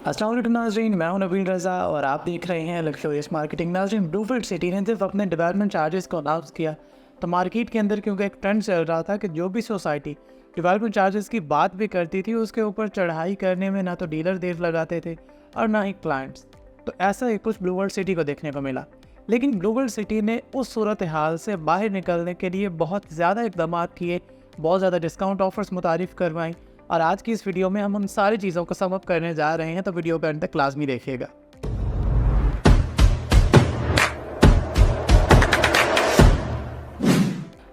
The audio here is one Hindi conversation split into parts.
अस्सलाम वालेकुम नाज़रीन, मैं हूं नबील रज़ा और आप देख रहे हैं लग्जरियस मार्केटिंग। नाज़रीन, ब्लूफील्ड सिटी ने जब अपने डेवलपमेंट चार्जेस को अनाउंस किया तो मार्केट के अंदर क्योंकि एक ट्रेंड चल रहा था कि जो भी सोसाइटी डेवलपमेंट चार्जेस की बात भी करती थी उसके ऊपर चढ़ाई करने में ना तो डीलर देर लगाते थे और ना ही क्लाइंट्स। तो ऐसा ही कुछ ब्लूवर्ल्ड सिटी को देखने को मिला। लेकिन ब्लूवर्ल्ड सिटी ने उस सूरत हाल से बाहर निकलने के लिए बहुत ज़्यादा इकदाम किए, बहुत ज़्यादा डिस्काउंट ऑफर्स मुतारिफ करवाएं और आज की इस वीडियो में हम उन सारी चीज़ों को सम अप करने जा रहे हैं, तो वीडियो के अंत तक लाजमी देखिएगा।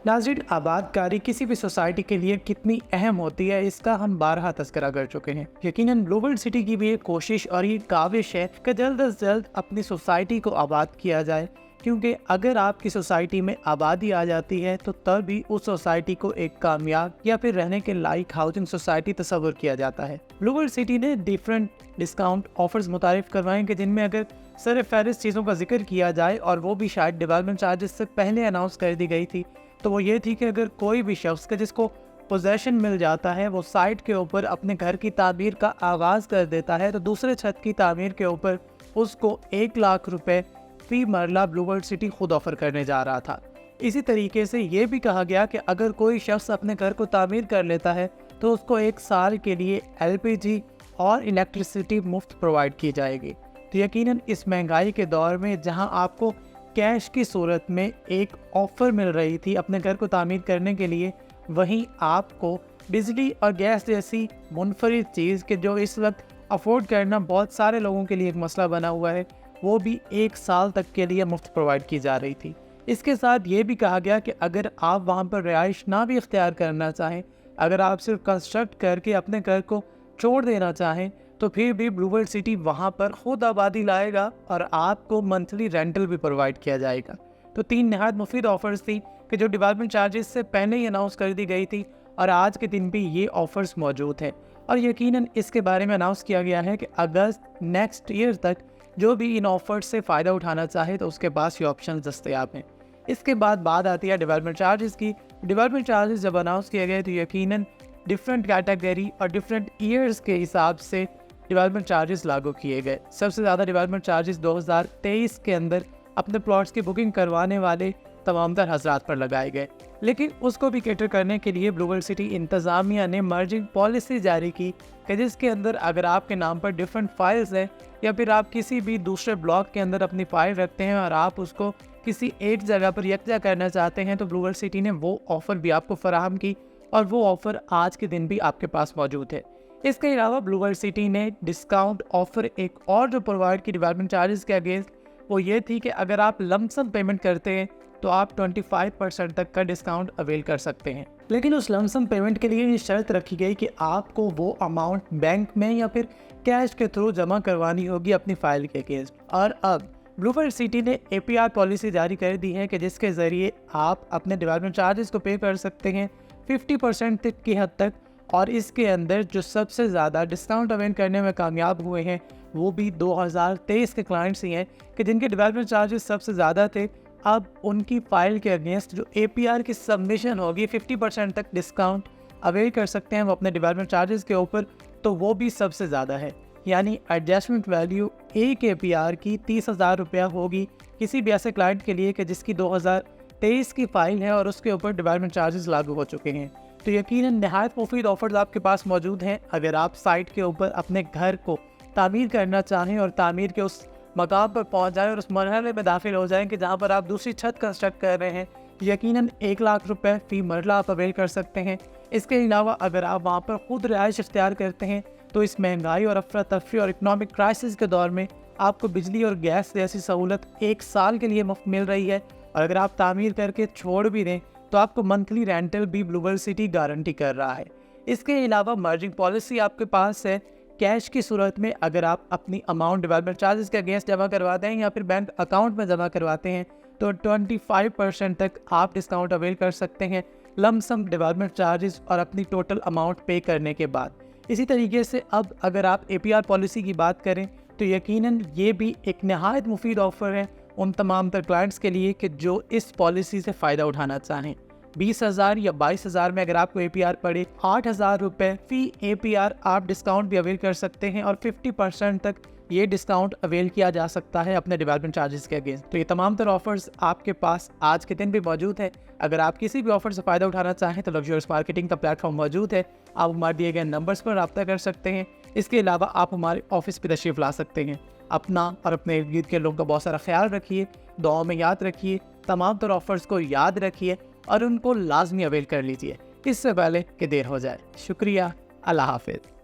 नाज़रीन, आबादकारी किसी भी सोसाइटी के लिए कितनी अहम होती है इसका हम बारहा तज़किरा कर चुके हैं। यकीनन ब्लूवर्ल्ड सिटी की भी एक कोशिश और ये काविश है कि जल्द अज जल्द अपनी सोसाइटी को आबाद किया जाए, क्योंकि अगर आपकी सोसाइटी में आबादी आ जाती है तो तब भी उस सोसाइटी को एक कामयाब या फिर रहने के लायक हाउसिंग सोसाइटी तस्वर किया जाता है। ब्लूवर्ल्ड सिटी ने डिफरेंट डिस्काउंट ऑफर्स मुतारिफ करवाएं कि जिनमें अगर सर फहरिस्त चीज़ों का जिक्र किया जाए और वो भी शायद डेवलपमेंट चार्जेस से पहले अनाउंस कर दी गई थी, तो वो ये थी कि अगर कोई भी शख्स का जिसको पोजेशन मिल जाता है वो साइट के ऊपर अपने घर की तामीर का आगाज़ कर देता है तो दूसरे छत की तामीर के ऊपर उसको 1 लाख रुपए फी मरला ब्लूवर्ल्ड सिटी खुद ऑफर करने जा रहा था। इसी तरीके से ये भी कहा गया कि अगर कोई शख्स अपने घर को तामीर कर लेता है तो उसको 1 साल के लिए LPG और इलेक्ट्रिसिटी मुफ्त प्रोवाइड की जाएगी। तो यकीनन इस महंगाई के दौर में जहां आपको कैश की सूरत में एक ऑफ़र मिल रही थी अपने घर को तामीर करने के लिए, वहीं आपको बिजली और गैस जैसी मुनफरिद चीज़ के जो इस वक्त अफोर्ड करना बहुत सारे लोगों के लिए एक मसला बना हुआ है, वो भी 1 साल तक के लिए मुफ्त प्रोवाइड की जा रही थी। इसके साथ ये भी कहा गया कि अगर आप वहाँ पर रिहाइश ना भी इख्तियार करना चाहें, अगर आप सिर्फ कंस्ट्रक्ट करके अपने घर को छोड़ देना चाहें, तो फिर भी ब्लूवर्ल्ड सिटी वहाँ पर खुद आबादी लाएगा और आपको मंथली रेंटल भी प्रोवाइड किया जाएगा। तो 3 नहायत मुफीद ऑफर्स थी कि जो डेवलपमेंट चार्जेस से पहले ही अनाउंस कर दी गई थी और आज के दिन भी ये ऑफर्स मौजूद हैं। और यकीनन इसके बारे में अनाउंस किया गया है कि अगस्त नेक्स्ट ईयर तक जो भी इन ऑफर्स से फ़ायदा उठाना चाहे तो उसके पास ये ऑप्शन दस्तयाब हैं। इसके बाद बात आती है डेवलपमेंट चार्जेस की। डेवलपमेंट चार्जेस जब अनाउंस किए गए तो यकीनन डिफरेंट कैटेगरी और डिफरेंट ईयर्स के हिसाब से डेवलपमेंट चार्जेस लागू किए गए। सबसे ज़्यादा डेवलपमेंट चार्जेस 2023 के अंदर अपने प्लॉट्स की बुकिंग करवाने वाले तमाम तर हजरात पर लगाए गए, लेकिन उसको भी कैटर करने के लिए ब्लूवर्ल्ड सिटी इंतज़ामिया ने मर्जिंग पॉलिसी जारी की कि जिसके अंदर अगर आपके नाम पर डिफरेंट फाइल्स हैं या फिर आप किसी भी दूसरे ब्लॉक के अंदर अपनी फ़ाइल रखते हैं और आप उसको किसी एक जगह पर यकजा करना चाहते हैं, तो ब्लूवर्ल्ड सिटी ने वो ऑफ़र भी आपको फराहम की और वो ऑफ़र आज के दिन भी आपके पास मौजूद है। इसके अलावा ब्लूवर्ल्ड सिटी ने डिस्काउंट ऑफ़र एक और जो प्रोवाइड की डेवलपमेंट चार्जेस के अगेंस्ट, वो ये थी कि अगर आप लमसम पेमेंट करते हैं तो आप 25% तक का डिस्काउंट अवेल कर सकते हैं। लेकिन उस लमसम पेमेंट के लिए ये शर्त रखी गई कि आपको वो अमाउंट बैंक में या फिर कैश के थ्रू जमा करवानी होगी अपनी फाइल के अगेंस्ट। और अब ब्लूवर्ल्ड सिटी ने APR पॉलिसी जारी कर दी है कि जिसके ज़रिए आप अपने डेवलपमेंट चार्जेस को पे कर सकते हैं 50% तक की हद तक। और इसके अंदर जो सबसे ज़्यादा डिस्काउंट अवेल करने में कामयाब हुए हैं वो भी 2023 के क्लाइंट्स ही हैं कि जिनके डेवलपमेंट चार्जेस सबसे ज़्यादा थे। अब उनकी फ़ाइल के अगेंस्ट जो APR की सबमिशन होगी 50% तक डिस्काउंट अवेल कर सकते हैं वो अपने डेवलपमेंट चार्जेस के ऊपर, तो वो भी सबसे ज़्यादा है। यानी एडजस्टमेंट वैल्यू एक APR की 30,000 रुपया होगी किसी भी ऐसे क्लाइंट के लिए कि जिसकी 2023 की फ़ाइल है और उसके ऊपर डेवलपमेंट चार्जेस लागू हो चुके हैं। तो यकीनन नहायत मुफीद ऑफर्स आपके पास मौजूद हैं अगर आप साइट के ऊपर अपने घर को तामीर करना चाहें और तामीर के उस मकाम पर पहुंच जाएं और उस मरहले में दाखिल हो जाएं कि जहां पर आप दूसरी छत कंस्ट्रक्ट कर रहे हैं, यकीनन 1 लाख रुपए फी मरला आप अवेल कर सकते हैं। इसके अलावा अगर आप वहां पर खुद रिहाइश इख्तियार करते हैं तो इस महंगाई और अफरा तफरी और इकनॉमिक क्राइसिस के दौर में आपको बिजली और गैस जैसी सहूलत 1 साल के लिए मुफ्त मिल रही है। और अगर आप तामीर करके छोड़ भी दें तो आपको मंथली रेंटल भी ब्लूवर्ल्ड सिटी गारंटी कर रहा है। इसके अलावा मर्जिंग पॉलिसी आपके पास है। कैश की सूरत में अगर आप अपनी अमाउंट डेवलपमेंट चार्जेस के अगेंस्ट जमा करवाते हैं या फिर बैंक अकाउंट में जमा करवाते हैं तो 25% तक आप डिस्काउंट अवेल कर सकते हैं लमसम डेवलपमेंट चार्जेस और अपनी टोटल अमाउंट पे करने के बाद। इसी तरीके से अब अगर आप APR पॉलिसी की बात करें तो यकीनन ये भी एक नहायत मुफीद ऑफ़र है उन तमाम तर क्लाइंट्स के लिए कि जो इस पॉलिसी से फ़ायदा उठाना चाहें। 20,000 या 22,000 में अगर आपको APR पड़े 8,000 रुपये फी APR आप डिस्काउंट भी अवेल कर सकते हैं और 50% तक ये डिस्काउंट अवेल किया जा सकता है अपने डेवलपमेंट चार्जेस के अगेंस्ट। तो ये तमाम तरह ऑफर्स आपके पास आज के दिन भी मौजूद है। अगर आप किसी भी ऑफर से फ़ायदा उठाना चाहें तो लग्जरियस मार्केटिंग का प्लेटफॉर्म मौजूद है। आप हमारे दिए गए नंबर्स पर रब्ता कर सकते हैं। इसके अलावा आप हमारे ऑफिस पर तशरीफ़ ला सकते हैं। अपना और अपने इर्द गिर्द के लोगों का बहुत सारा ख्याल रखिए, दुआओं में याद रखिए, तमाम तरह ऑफर्स को याद रखिए और उनको लाजमी अवेल कर लीजिए इससे पहले कि देर हो जाए। शुक्रिया, अल्लाह हाफिज़।